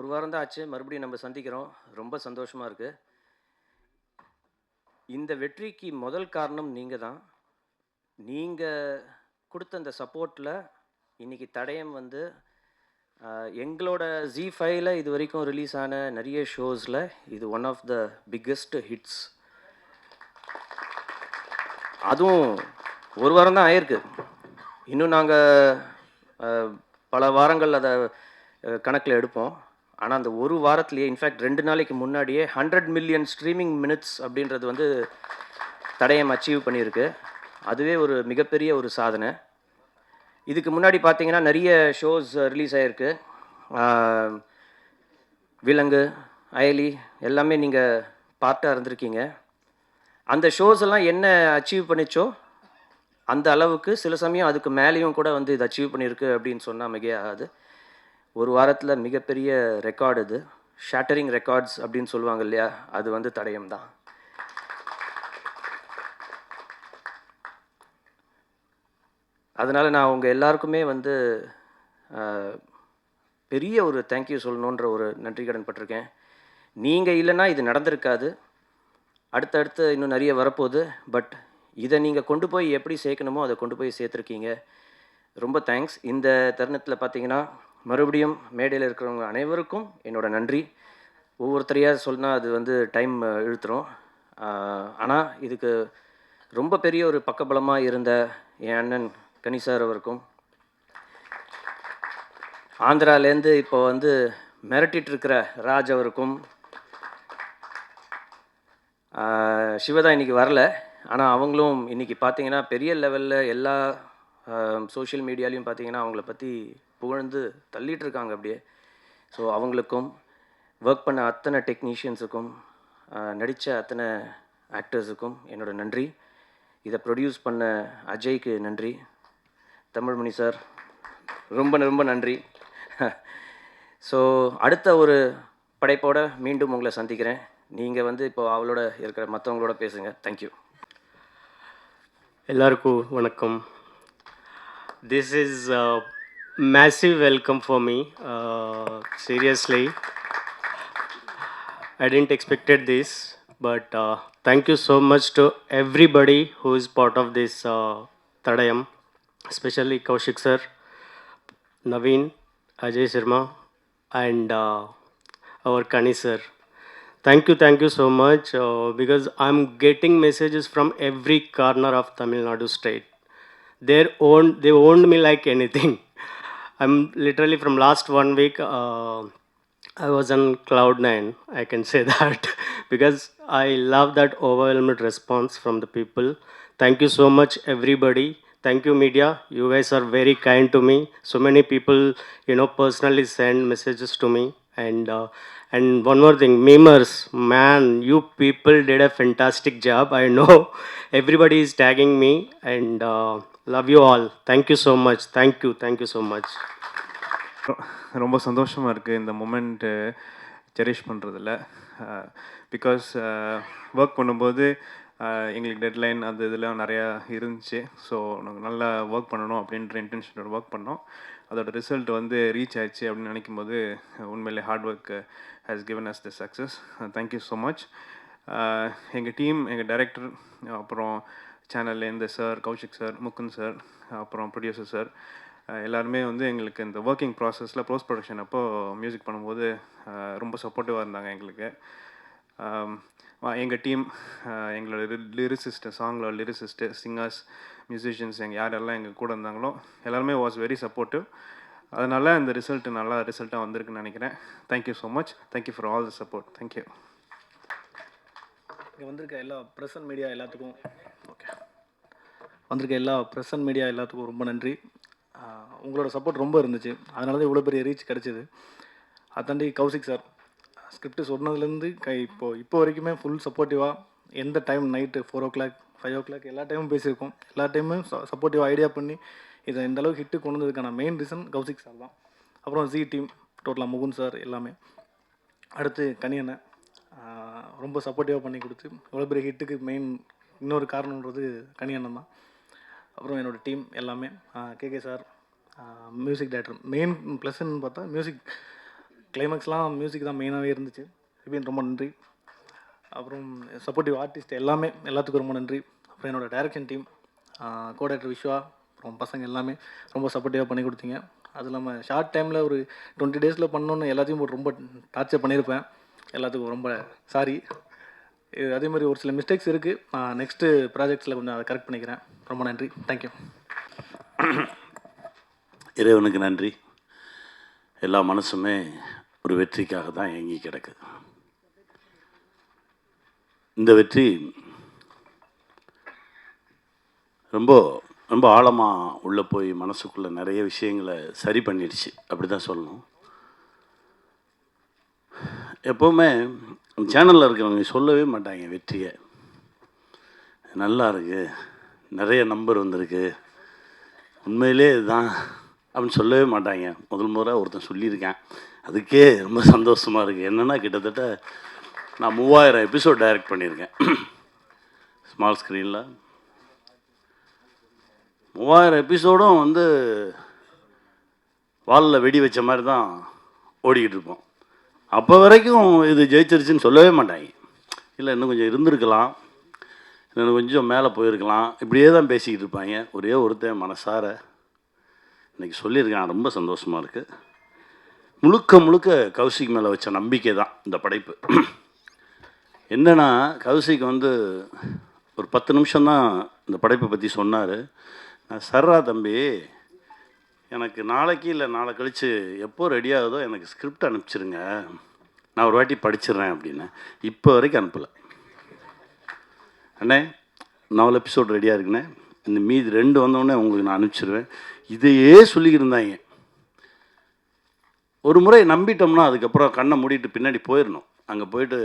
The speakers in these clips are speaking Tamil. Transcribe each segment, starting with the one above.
ஒரு வாரம் தான் ஆச்சு மறுபடியும் நம்ம சந்திக்கிறோம். ரொம்ப சந்தோஷமா இருக்கு. இந்த வெற்றிக்கு முதல் காரணம் நீங்க தான். நீங்க குடுத்த அந்த சப்போர்ட்ல இன்னைக்கு தடயம் வந்து எங்களோட ஜீ5ல இதுவரைக்கும் ரிலீஸ் ஆன நிறைய ஷோஸ்ல இது one of the biggest hits. அதுவும் ஒரு வாரம் தான் ஆயிருக்கு. இன்னும் நாங்கள் பல வாரங்கள் அதை கணக்கில் எடுப்போம். ஆனால் அந்த ஒரு வாரத்திலேயே இன்ஃபேக்ட் 2 நாளைக்கு முன்னாடியே 100 மில்லியன் ஸ்ட்ரீமிங் மினிட்ஸ் அப்படின்றது வந்து தடயம் அச்சீவ் பண்ணியிருக்கு. அதுவே ஒரு மிகப்பெரிய ஒரு சாதனை. இதுக்கு முன்னாடி பார்த்தீங்கன்னா நிறைய ஷோஸ் ரிலீஸ் ஆகிருக்கு. விலங்கு, அயலி எல்லாமே நீங்கள் பார்ட்டாக இருந்திருக்கீங்க. அந்த ஷோஸ் எல்லாம் என்ன அச்சீவ் பண்ணிச்சோ அந்த அளவுக்கு சில சமயம் அதுக்கு மேலேயும் கூட வந்து இது அச்சீவ் பண்ணியிருக்கு அப்படின்னு சொன்னால் மிகையாகாது. ஒரு வாரத்தில் மிகப்பெரிய ரெக்கார்டு இது. ஷேட்டரிங் ரெக்கார்ட்ஸ் அப்படின்னு சொல்லுவாங்க இல்லையா, அது வந்து தடயம் தான். அதனால் நான் உங்கள் எல்லாருக்குமே வந்து பெரிய ஒரு தேங்க்யூ சொல்லணுன்ற ஒரு நன்றி கடன் பட்டிருக்கேன். நீங்கள் இல்லைன்னா இது நடந்திருக்காது. அடுத்தடுத்து இன்னும் நிறைய வரப்போகுது. பட் இதை நீங்கள் கொண்டு போய் எப்படி சேர்க்கணுமோ அதை கொண்டு போய் சேர்த்துருக்கீங்க. ரொம்ப தேங்க்ஸ். இந்த தருணத்தில் பார்த்தீங்கன்னா மறுபடியும் மேடையில் இருக்கிறவங்க அனைவருக்கும் என்னோட நன்றி. ஒவ்வொருத்தரையாக சொன்னால் அது வந்து டைம் இழுத்துரும். ஆனால் இதுக்கு ரொம்ப பெரிய ஒரு பக்கபலமாக இருந்த என் அண்ணன் கனி சார் அவருக்கும், ஆந்திராலேருந்து இப்போ வந்து மிரட்டிட்டு இருக்கிற ராஜ் அவருக்கும், சிவதா இன்றைக்கி வரல, ஆனால் அவங்களும் இன்றைக்கி பார்த்தீங்கன்னா பெரிய லெவலில் எல்லா சோஷியல் மீடியாலையும் பார்த்தீங்கன்னா அவங்கள பற்றி புகழ்ந்து தள்ளிட்டு இருக்காங்க அப்படியே. ஸோ அவங்களுக்கும், ஒர்க் பண்ண அத்தனை டெக்னீஷியன்ஸுக்கும், நடித்த அத்தனை ஆக்டர்ஸுக்கும் என்னோடய நன்றி. இதை ப்ரொடியூஸ் பண்ண அஜய்க்கு நன்றி. தமிழ்மணி சார் ரொம்ப ரொம்ப நன்றி. ஸோ அடுத்த ஒரு படைப்போடு மீண்டும் உங்களை சந்திக்கிறேன். நீங்கள் வந்து இப்போ அவளோட இருக்கிற மற்றவங்களோட பேசுங்க. தேங்க்யூ. எல்லாருக்கும் வணக்கம். This is a massive welcome for me. Seriously, I didn't expected this, but thank you so much to everybody who is part of this Tadayam, especially Kaushik sir, Naveen, Ajay Sharma, and our Kani sir. Thank you so much, because I'm getting messages from every corner of Tamil Nadu state. They owned me like anything. I'm literally from last 1 week, I was on cloud 9, I can say that, because I love that overwhelming response from the people. Thank you so much, everybody. Thank you, media. You guys are very kind to me. So many people, personally send messages to me. And one more thing, memers, man, you people did a fantastic job. I know everybody is tagging me, and love you all. Thank you so much. Thank you so much. ரொம்ப சந்தோஷமாக இருக்குது இந்த மொமெண்ட்டு செரிஷ் பண்ணுறதில்ல. பிகாஸ் ஒர்க் பண்ணும்போது எங்களுக்கு டெட்லைன் அது இதெல்லாம் நிறையா இருந்துச்சு. ஸோ நாங்கள் நல்லா ஒர்க் பண்ணணும் அப்படின்ற இன்டென்ஷனோட ஒர்க் பண்ணோம். அதோட ரிசல்ட் வந்து ரீச் ஆயிடுச்சு அப்படின்னு நினைக்கும் போது உண்மையிலே hard work has given us the success. Thank you so much. எங்கள் டீம், எங்கள் டைரக்டர், அப்புறம் சேனல்லேருந்து sir, Kaushik sir, Mukund sir, அப்புறம் ப்ரொடியூசர் சார், எல்லாருமே வந்து எங்களுக்கு இந்த ஒர்க்கிங் ப்ராசஸில் போஸ்ட் ப்ரொடக்ஷன் அப்போது மியூசிக் பண்ணும்போது ரொம்ப சப்போர்ட்டிவாக இருந்தாங்க எங்களுக்கு. எங்கள் டீம், எங்களோட லிரிசிஸ்ட்டு, சாங்களோட லிரிசிஸ்ட்டு, சிங்கர்ஸ், மியூசிஷியன்ஸ், யாரெல்லாம் எங்கள் கூட இருந்தாங்களோ எல்லாருமே வாஸ் வெரி சப்போர்ட்டிவ். அதனால் இந்த ரிசல்ட்டு நல்லா ரிசல்ட்டாக வந்திருக்குன்னு நினைக்கிறேன். Thank you so much. Thank you for all the support. Thank you. இங்கே வந்திருக்க எல்லா ப்ரெஸ் அண்ட் மீடியா எல்லாத்துக்கும் ரொம்ப நன்றி. உங்களோட சப்போர்ட் ரொம்ப இருந்துச்சு. அதனால தான் இவ்வளோ பெரிய ரீச் கிடச்சிது. அதாண்டி கௌசிக் சார் ஸ்கிரிப்ட் சொன்னதுலேருந்து இப்போ வரைக்குமே ஃபுல் சப்போர்ட்டிவாக, எந்த டைம் நைட்டு 4 o'clock 5 o'clock எல்லா டைமும் பேசியிருக்கோம். எல்லா டைமும் சப்போர்ட்டிவாக ஐடியா பண்ணி இதை இந்த அளவுக்கு ஹிட்டு கொண்டு வந்ததுக்கான மெயின் ரீசன் கௌசிக் சார் தான். அப்புறம் ஜி டீம் டோட்டலாக முகுந்த் சார் எல்லாமே. அடுத்து கனியண்ணன் ரொம்ப சப்போர்ட்டிவாக பண்ணி கொடுத்து இவ்வளோ பெரிய ஹிட்டுக்கு மெயின் இன்னொரு காரணன்றது கனியண்ணன் தான். அப்புறம் என்னோடய டீம் எல்லாமே, KK sir, music director. Main ப்ளஸ்ன்னு பார்த்தா மியூசிக் கிளைமேக்ஸ்லாம் மியூசிக் தான் மெயினாகவே இருந்துச்சு. விபின் ரொம்ப நன்றி. அப்புறம் சப்போர்ட்டிவ் ஆர்டிஸ்ட் எல்லாத்துக்கும் ரொம்ப நன்றி. அப்புறம் என்னோடய direction team, co director Vishwa, அப்புறம் பசங்க எல்லாமே ரொம்ப சப்போர்ட்டிவாக பண்ணி கொடுத்தீங்க. அது இல்லாமல் ஷார்ட் டைமில் ஒரு 20 டேஸில் பண்ணணுன்னு எல்லாத்தையும் போட்டு ரொம்ப டார்ச்சர் பண்ணியிருப்பேன். எல்லாத்துக்கும் ரொம்ப சாரி. அதே மாதிரி ஒரு சில மிஸ்டேக்ஸ் இருக்குது. நான் நெக்ஸ்ட்டு ப்ராஜெக்ட்ஸில் கொஞ்சம் அதை கரெக்ட் பண்ணிக்கிறேன். ரொம்ப நன்றி. தேங்க்யூ. இறைவனுக்கு நன்றி. எல்லா மனசுமே ஒரு வெற்றிக்காக தான் ஏங்கி கிடக்கு. இந்த வெற்றி ரொம்ப ரொம்ப ஆழமாக உள்ளே போய் மனசுக்குள்ளே நிறைய விஷயங்களை சரி பண்ணிடுச்சு, அப்படி தான் சொல்லணும். எப்போவுமே சேனலில் இருக்கிறவங்க சொல்லவே மாட்டாங்க வெற்றியை. நல்லா இருக்கு, நிறைய நம்பர் வந்திருக்கு, உண்மையிலே இதுதான் அப்படின்னு சொல்லவே மாட்டாங்க. முதல்ல ஒருத்தன் சொல்லியிருக்கேன், அதுக்கே ரொம்ப சந்தோஷமாக இருக்குது. என்னென்னா கிட்டத்தட்ட நான் 3000 எபிசோட் டைரக்ட் பண்ணியிருக்கேன் ஸ்மால் ஸ்க்ரீனில். 3000 எபிசோடும் வந்து வாலில் வெடி வச்ச மாதிரி தான் ஓடிக்கிட்டு இருப்போம். அப்போ வரைக்கும் இது ஜெயிச்சிருச்சுன்னு சொல்லவே மாட்டாங்க. இல்லை இன்னும் கொஞ்சம் இருந்திருக்கலாம், இன்னும் கொஞ்சம் மேலே போயிருக்கலாம், இப்படியே தான் பேசிக்கிட்டு இருப்பாங்க. ஒரே ஒருத்தன் மனசார இன்றைக்கி சொல்லியிருக்கேன், ரொம்ப சந்தோஷமாக இருக்குது. முழுக்க முழுக்க கௌசிக் மேலே வச்ச நம்பிக்கை தான் இந்த படைப்பு. என்னென்னா கௌசிக் வந்து ஒரு 10 நிமிஷம்தான் இந்த படைப்பை பற்றி சொன்னார். நான் சர்ரா தம்பி, எனக்கு நாளைக்கு இல்லை நாளை கழித்து எப்போ ரெடி ஆகுதோ எனக்கு ஸ்கிரிப்ட் அனுப்பிச்சிருங்க, நான் ஒரு வாட்டி படிச்சிடுறேன் அப்படின்னு. இப்போ வரைக்கும் அனுப்பலை. அண்ணே 4 எபிசோட் ரெடியாக இருக்குண்ணே, இந்த மீதி 2 வந்தோடனே உங்களுக்கு நான் அனுப்பிச்சிடுவேன். இதையே சொல்லிக்கிருந்தாங்க. ஒரு முறை நம்பிட்டோம்னா அதுக்கப்புறம் கண்ணை மூடிட்டு பின்னாடி போயிடணும். அங்கே போயிட்டு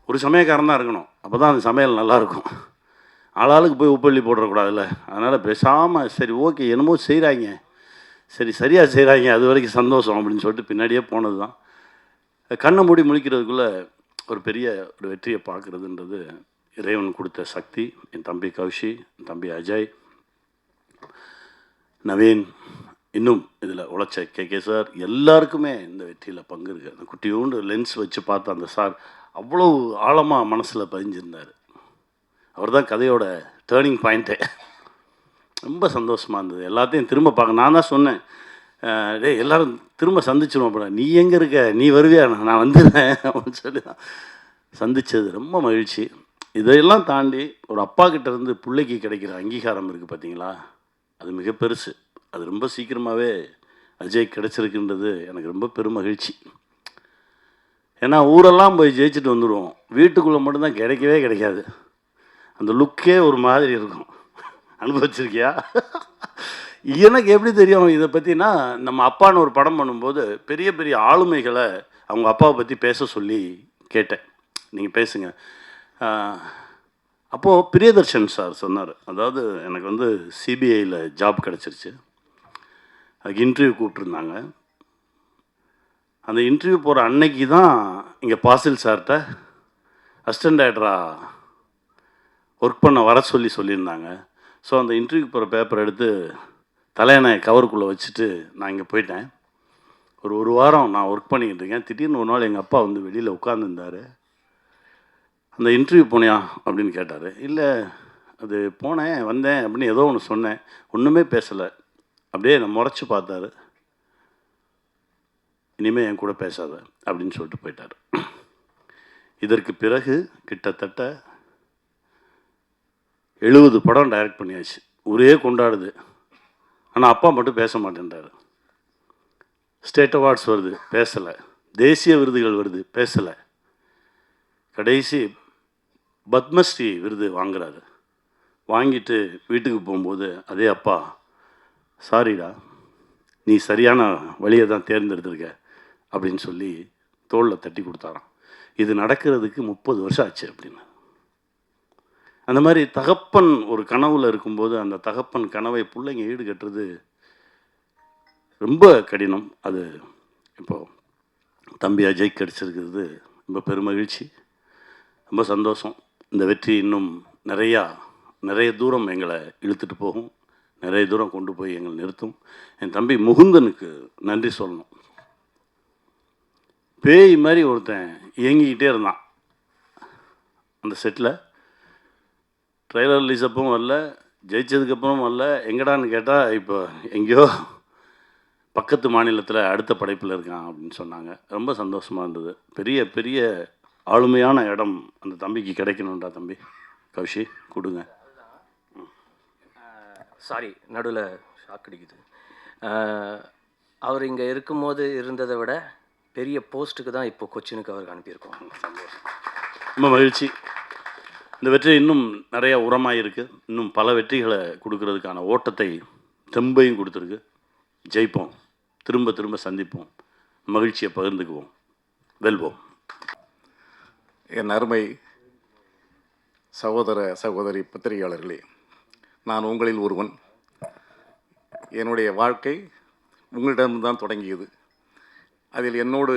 ஒரு சமயக்காரன் தான் இருக்கணும், அப்போ தான் அந்த சமையல் நல்லாயிருக்கும். ஆளாளுக்கு போய் உப்பள்ளி போடக்கூடாதுல்ல. அதனால் பேசாமல் சரி ஓகே என்னமோ செய்கிறாங்க, சரி சரியாக செய்கிறாங்க, அது வரைக்கும் சந்தோஷம் அப்படின்னு சொல்லிட்டு பின்னாடியே போனது தான். கண்ணை மூடி முழிக்கிறதுக்குள்ளே ஒரு பெரிய ஒரு வெற்றியை பார்க்குறதுன்றது இறைவன் கொடுத்த சக்தி. என் தம்பி கௌஷி, என் தம்பி அஜய், நவீன், இன்னும் இதில் உழைச்ச கே சார், எல்லாருக்குமே இந்த வெற்றியில் பங்கு இருக்குது. அந்த குட்டியோண்டு லென்ஸ் வச்சு பார்த்த அந்த சார் அவ்வளோ ஆழமாக மனசில் பதிஞ்சிருந்தார். அவர் தான் கதையோட டேர்னிங் பாயிண்ட்டே. ரொம்ப சந்தோஷமாக இருந்தது. எல்லாத்தையும் திரும்ப பார்க்க நான் தான் சொன்னேன், டே எல்லோரும் திரும்ப சந்திச்சிடுவோம் அப்படின்னா, நீ எங்கே இருக்க, நீ வருவியா, நான் வந்துடுறேன் அப்படின்னு சொல்லி தான் சந்தித்தது. ரொம்ப மகிழ்ச்சி. இதையெல்லாம் தாண்டி ஒரு அப்பா கிட்டேருந்து பிள்ளைக்கு கிடைக்கிற அங்கீகாரம் இருக்குது பார்த்தீங்களா, அது மிக பெருசு. அது ரொம்ப சீக்கிரமாகவே அஜய் கிடச்சிருக்குன்றது எனக்கு ரொம்ப பெரும் மகிழ்ச்சி. ஏன்னா ஊரெல்லாம் போய் ஜெயிச்சுட்டு வந்துடுவோம், வீட்டுக்குள்ளே மட்டும்தான் கிடைக்கவே கிடைக்காது. அந்த லுக்கே ஒரு மாதிரி இருக்கும். அனுபவிச்சிருக்கியா? எனக்கு எப்படி தெரியும் இதை பற்றினா, நம்ம அப்பான்னு ஒரு படம் பண்ணும்போது பெரிய பெரிய ஆளுமைகளை அவங்க அப்பாவை பற்றி பேச சொல்லி கேட்டேன், நீங்கள் பேசுங்க. அப்போது பிரியதர்ஷன் சார் சொன்னார், அதாவது எனக்கு வந்து சிபிஐயில் ஜாப் கிடச்சிருச்சு, அதுக்கு இன்டர்வியூ கூப்பிட்ருந்தாங்க. அந்த இன்டர்வியூ போகிற அன்னைக்கு தான் இங்கே பாசில் சார்கிட்ட அசிஸ்டன்ட் டைரக்டராக ஒர்க் பண்ண வர சொல்லியிருந்தாங்க. ஸோ அந்த இன்டர்வியூக்கு போகிற பேப்பர் எடுத்து தலையணை கவருக்குள்ளே வச்சுட்டு நான் இங்கே போயிட்டேன். ஒரு வாரம் நான் ஒர்க் பண்ணிக்கிட்டு இருக்கேன். திடீர்னு ஒரு நாள் எங்கள் அப்பா வந்து வெளியில் உட்காந்துருந்தார். அந்த இன்டர்வியூ போனியா அப்படின்னு கேட்டார். இல்லை அது போனேன் வந்தேன் அப்படின்னு ஏதோ ஒன்று சொன்னேன், ஒன்றுமே பேசலை. அப்படியே நான் முறைச்சி பார்த்தாரு. இனிமேல் என் கூட பேசாத அப்படின்னு சொல்லிட்டு போயிட்டார். இதற்கு பிறகு கிட்டத்தட்ட 70 படம் டைரக்ட் பண்ணியாச்சு. ஊரே கொண்டாடுது, ஆனால் அப்பா மட்டும் பேச மாட்டேன்றார். ஸ்டேட் அவார்ட்ஸ் வருது, பேசலை. தேசிய விருதுகள் வருது, பேசலை. கடைசி பத்மஸ்ரீ விருது வாங்குறாரு. வாங்கிட்டு வீட்டுக்கு போகும்போது அதே அப்பா, சாரிடா நீ சரியான வழியை தான் தேர்ந்தெடுத்திருக்க அப்படின்னு சொல்லி தோளில் தட்டி கொடுத்தாராம். இது நடக்கிறதுக்கு 30 வருஷம் ஆச்சு அப்படின்னு. அந்த மாதிரி தகப்பன் ஒரு கனவுல இருக்கும்போது அந்த தகப்பன் கனவை பிள்ளைங்க ஈடுகட்டுறது ரொம்ப கடினம். அது இப்போது தம்பி அஜய் கிடச்சிருக்கிறது ரொம்ப பெருமகிழ்ச்சி, ரொம்ப சந்தோஷம். இந்த வெற்றி இன்னும் நிறைய தூரம் எங்களை இழுத்துட்டு போகும், நிறைய தூரம் கொண்டு போய் எங்களை நிறுத்தும். என் தம்பி முகுந்தனுக்கு நன்றி சொல்லணும். பேய் மாதிரி ஒருத்தன் இயங்கிக்கிட்டே இருந்தான் அந்த செட்டில். ட்ரெய்லர் ரிலீஸ் அப்பவும் வரல, ஜெயிச்சதுக்கப்புறம் வரல. எங்கடான்னு கேட்டால் இப்போ எங்கேயோ பக்கத்து மாநிலத்தில் அடுத்த படைப்பில் இருக்கான் அப்படின்னு சொன்னாங்க. ரொம்ப சந்தோஷமாக இருந்தது. பெரிய பெரிய ஆளுமையான இடம் அந்த தம்பிக்கு கிடைக்கணுன்றா தம்பி. கௌஷி கொடுங்க. சாரி, நடுவில் ஷாக் அடிக்குது. அவர் இங்கே இருக்கும்போது இருந்ததை விட பெரிய போஸ்ட்டுக்கு தான் இப்போ கொச்சினுக்கு அவருக்கு அனுப்பியிருக்கோம். சந்தோஷம், ரொம்ப மகிழ்ச்சி. இந்த வெற்றி இன்னும் நிறைய உரமாக இருக்குது. இன்னும் பல வெற்றிகளை கொடுக்கறதுக்கான ஓட்டத்தை தெம்பையும் கொடுத்துருக்கு. ஜெயிப்போம், திரும்ப திரும்ப சந்திப்போம், மகிழ்ச்சியை பகிர்ந்துக்குவோம், வெல்வோம். என் அருமை சகோதர சகோதரி பத்திரிகையாளர்களே, நான் உங்களில் ஒருவன். என்னுடைய வாழ்க்கை உங்களிடம்தான் தொடங்கியது. அதில் என்னோடு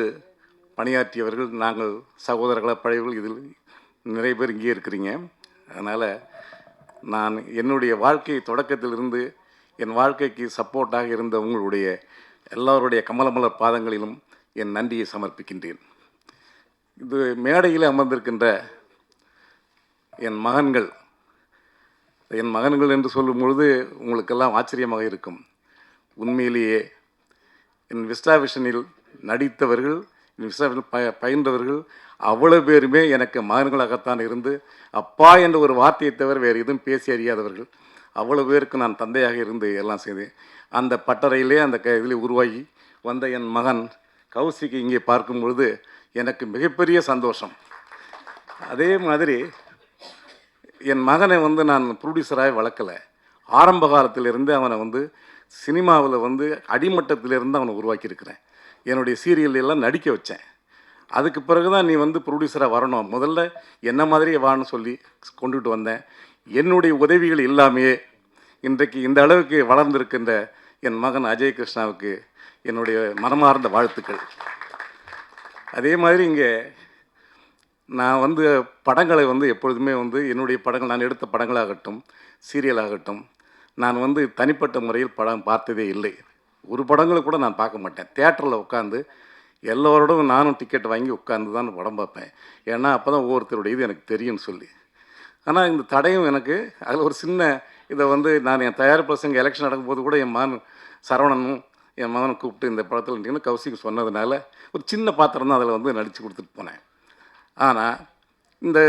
பணியாற்றியவர்கள் நாங்கள் சகோதரர்கள பழையவர்கள் இதில் நிறைய பேர் இங்கே இருக்கிறீங்க. அதனால் நான் என்னுடைய வாழ்க்கை தொடக்கத்திலிருந்து என் வாழ்க்கைக்கு சப்போர்ட்டாக இருந்த உங்களுடைய எல்லோருடைய கமலமலர் பாதங்களிலும் என் நன்றியை சமர்ப்பிக்கின்றேன். இது மேடையில் அமர்ந்திருக்கின்ற என் மகன்கள் என்று சொல்லும் பொழுது உங்களுக்கெல்லாம் ஆச்சரியமாக இருக்கும். உண்மையிலேயே என் விஸ்டா விஷனில் நடித்தவர்கள், என் விஸ்டா விஷனில் பயின்றவர்கள் அவ்வளோ பேருமே எனக்கு மகன்களாகத்தான் இருந்து அப்பா என்ற ஒரு வார்த்தையை தவிர வேறு எதுவும் பேசி அறியாதவர்கள். அவ்வளோ பேருக்கு நான் தந்தையாக இருந்து எல்லாம் செய்தேன். அந்த பட்டறையிலே அந்த இதில் உருவாகி வந்த என் மகன் கௌசிக்கு இங்கே பார்க்கும் பொழுது எனக்கு மிகப்பெரிய சந்தோஷம். அதே மாதிரி என் மகனை நான் ப்ரொடியூசராக வளர்க்கலை. ஆரம்ப காலத்திலிருந்து அவனை சினிமாவில் அடிமட்டத்திலிருந்து அவனை உருவாக்கியிருக்கிறேன். என்னுடைய சீரியல்லாம் நடிக்க வச்சேன். அதுக்கு பிறகு தான் நீ ப்ரொடியூசராக வரணும், முதல்ல என்ன மாதிரியே வான்னு சொல்லி கொண்டுட்டு வந்தேன். என்னுடைய உதவிகள் இல்லாமையே இன்றைக்கு இந்த அளவுக்கு வளர்ந்திருக்கின்ற என் மகன் அஜய் கிருஷ்ணாவுக்கு என்னுடைய மனமார்ந்த வாழ்த்துக்கள். அதே மாதிரி இங்கே நான் படங்களை எப்பொழுதுமே என்னுடைய படங்கள், நான் எடுத்த படங்களாகட்டும் சீரியலாகட்டும், நான் தனிப்பட்ட முறையில் படம் பார்த்ததே இல்லை. ஒரு படங்களை கூட நான் பார்க்க மாட்டேன். தியேட்டரில் உட்காந்து எல்லோரோடும் நானும் டிக்கெட் வாங்கி உட்காந்து தான் படம் பார்ப்பேன். ஏன்னா அப்போ தான் ஒவ்வொருத்தருடைய இது எனக்கு தெரியும்னு சொல்லி. ஆனால் இந்த தடையும் எனக்கு அதில் ஒரு சின்ன இதை நான் என் தயாரிப்பு பசங்க எலெக்ஷன் நடக்கும்போது கூட என் மகன் சரவணனும் என் மகனை கூப்பிட்டு இந்த படத்தில் இருந்தீங்கன்னா கௌசிக்கு சொன்னதுனால ஒரு சின்ன பாத்திரம் தான் அதில் நடித்து கொடுத்துட்டு போனேன். ஆனால் இந்த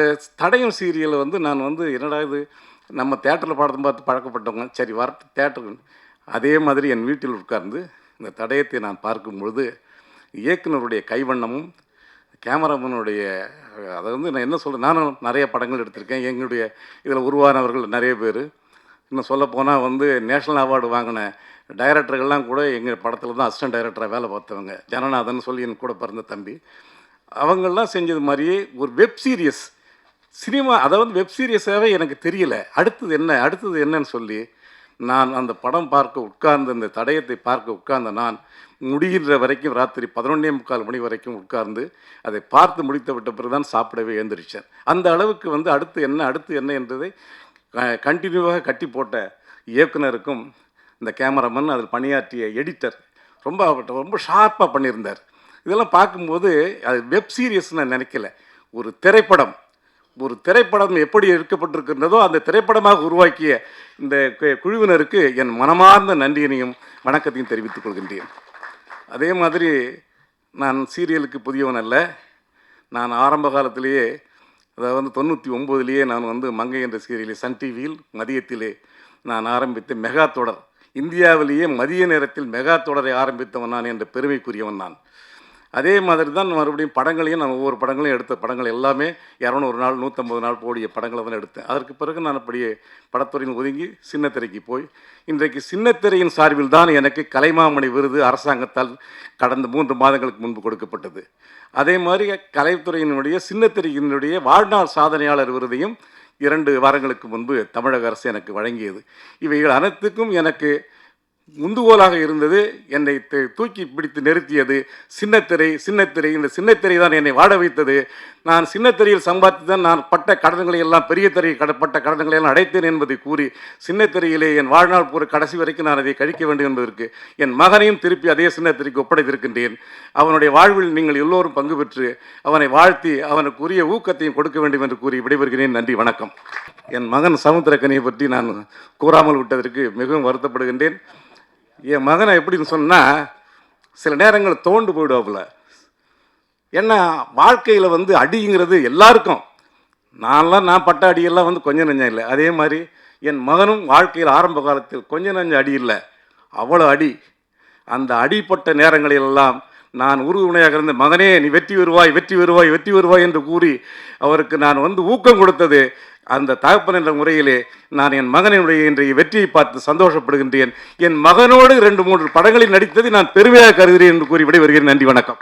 தடையும் சீரியலை நான் என்னடா இது, நம்ம தேட்டரில் படத்தை பார்த்து பழக்கப்பட்டவங்க, சரி வர தேட்டருக்கு. அதே மாதிரி என் வீட்டில் உட்கார்ந்து இந்த தடயத்தை நான் பார்க்கும் பொழுது இயக்குனருடைய கைவண்ணமும் கேமராமேனுடைய அதை நான் என்ன சொல்கிறேன், நானும் நிறைய படங்கள் எடுத்திருக்கேன். எங்களுடைய இதில் உருவானவர்கள் நிறைய பேர், இன்னும் சொல்லப்போனால் நேஷ்னல் அவார்டு வாங்கின டைரக்டர்கள்லாம் கூட எங்கள் படத்தில் தான் அசிஸ்டன்ட் டைரக்டராக வேலை பார்த்தவங்க. ஜனநாதன் சொல்லி என் கூட பிறந்த தம்பி, அவங்கெல்லாம் செஞ்சது மாதிரியே ஒரு வெப் சீரியஸ் சினிமா, அதாவது வெப் சீரியஸாகவே எனக்கு தெரியல அடுத்தது என்னன்னு சொல்லி நான் அந்த படம் பார்க்க உட்கார்ந்து, அந்த தடயத்தை பார்க்க உட்கார்ந்த நான் முடிகின்ற வரைக்கும் ராத்திரி 11:45 மணி வரைக்கும் உட்கார்ந்து அதை பார்த்து முடித்து விட்ட பிறகு தான் சாப்பிடவே எழுந்திரிச்சேன். அந்த அளவுக்கு அடுத்து என்ன என்றதை கண்டினியூவாக கட்டி போட்ட இயக்குனருக்கும் இந்த கேமராமேன், அதில் பணியாற்றிய எடிட்டர் ரொம்ப ஷார்ப்பாக பண்ணியிருந்தார். இதெல்லாம் பார்க்கும்போது அது வெப் சீரியஸ் நான் நினைக்கல. ஒரு திரைப்படம் எப்படி எடுக்கப்பட்டிருக்கின்றதோ அந்த திரைப்படமாக உருவாக்கிய இந்த குழுவினருக்கு என் மனமார்ந்த நன்றியினையும் வணக்கத்தையும் தெரிவித்துக் கொள்கின்றேன். அதே மாதிரி நான் சீரியலுக்கு புதியவன் அல்ல. நான் ஆரம்ப காலத்திலேயே, அதாவது 99லேயே நான் மங்கை என்ற சீரியலை சன் டிவியில் மதியத்திலே நான் ஆரம்பித்த மெகா தொடர், இந்தியாவிலேயே மதிய நேரத்தில் மெகா தொடரை ஆரம்பித்தவன் நான் என்ற பெருமைக்குரியவன் நான். அதே மாதிரி தான் மறுபடியும் படங்களையும் நான் ஒவ்வொரு படங்களையும் எடுத்த படங்கள் எல்லாமே 200 நாள் 150 நாள் போடிய படங்களை தான் எடுத்தேன். அதற்கு பிறகு நான் அப்படியே படத்துறையில் ஒதுங்கி சின்னத்திரைக்கு போய் இன்றைக்கு சின்னத்திரையின் சார்பில் தான் எனக்கு கலைமாமணி விருது அரசாங்கத்தால் கடந்த 3 மாதங்களுக்கு முன்பு கொடுக்கப்பட்டது. அதே மாதிரி கலைத்துறையினுடைய சின்னத்திரையினுடைய வாழ்நாள் சாதனையாளர் விருதையும் 2 வாரங்களுக்கு முன்பு தமிழக அரசு எனக்கு வழங்கியது. இவைகள் அனைத்துக்கும் எனக்கு முந்துகோலாக இருந்தது, என்னை தூக்கி பிடித்து நிறுத்தியது சின்னத்திரை. இந்த சின்னத்திரை தான் என்னை வாழ வைத்தது. நான் சின்னத்திரையில் சம்பாதித்து தான் நான் பட்ட கடன்களை எல்லாம் பெரிய திரை பட்ட கடன்களை எல்லாம் அடைத்தேன் என்பதை கூறி, சின்னத்திரையிலே என் வாழ்நாள் பூரா கடைசி வரைக்கும் நான் அதை கழிக்க வேண்டும் என்பதற்கு என் மகனையும் திருப்பி அதே சின்னத்திரைக்கு ஒப்படைத்திருக்கின்றேன். அவனுடைய வாழ்வில் நீங்கள் எல்லோரும் பங்கு பெற்று அவனை வாழ்த்தி அவனுக்குரிய ஊக்கத்தையும் கொடுக்க வேண்டும் என்று கூறி விடைபெறுகிறேன். நன்றி, வணக்கம். என் மகன் சமுத்திரக்கனியை பற்றி நான் கூறாமல் விட்டதற்கு மிகவும் வருத்தப்படுகின்றேன். என் மகனை எப்படின்னு சொன்னால், சில நேரங்கள் தோண்டு போயிடுவாப்புல. ஏன்னா வாழ்க்கையில் அடிங்கிறது எல்லாருக்கும், நான் பட்ட அடியெல்லாம் கொஞ்சம் நஞ்சம் இல்லை. அதே மாதிரி என் மகனும் வாழ்க்கையில் ஆரம்ப காலத்தில் கொஞ்சம் நஞ்சம் அடி இல்லை, அவ்வளோ அடி. அந்த அடிப்பட்ட நேரங்களிலெல்லாம் நான் உறுதுணையாக இருந்த, மகனே நீ வெற்றி வருவாய் வெற்றி வருவாய் வெற்றி வருவாய் என்று கூறி அவருக்கு நான் ஊக்கம் கொடுத்தது. அந்த தகப்பன் என்ற முறையிலே நான் என் மகனுடைய இன்றைய வெற்றியை பார்த்து சந்தோஷப்படுகின்றேன். என் மகனோடு 2-3 படங்களில் நடித்ததை நான் பெருமையாக கருதுகிறேன் என்று கூறி விடைபெறுகிறேன். நன்றி, வணக்கம்.